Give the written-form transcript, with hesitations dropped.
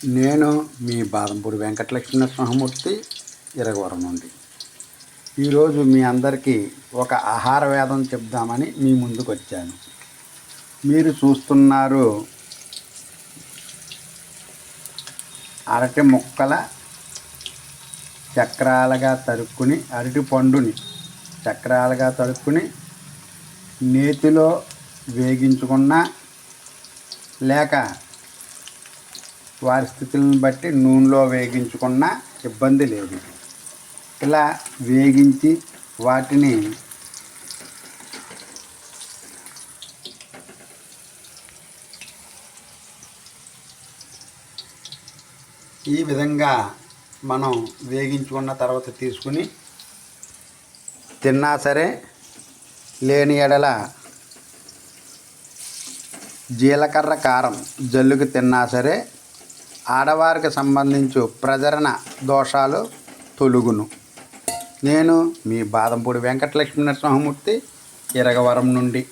నేను మీ బాదంపూడి వెంకటలక్ష్మీ నరసింహమూర్తి ఇరగవరం నుండి ఈరోజు మీ అందరికీ ఒక ఆహార వేదం చెప్దామని మీ ముందుకు వచ్చాను. మీరు చూస్తున్నారు అరటి ముక్కల చక్రాలుగా తరుక్కుని, అరటి పండుని చక్రాలుగా తరుక్కుని నేతిలో వేగించుకున్నా లేక వారి స్థితులను బట్టి నూనెలో వేగించుకున్న ఇబ్బంది లేదు. ఇలా వేగించి వాటిని ఈ విధంగా మనం వేగించుకున్న తర్వాత తీసుకుని తిన్నా సరే, లేని ఎడల జీలకర్ర కారం జల్లుకి తిన్నా సరే ఆడవారికి సంబంధించి ప్రజరణ దోషాలు తొలుగును. నేను మీ బాదంపూడి వెంకటలక్ష్మీ నరసింహమూర్తి ఇరగవరం నుండి.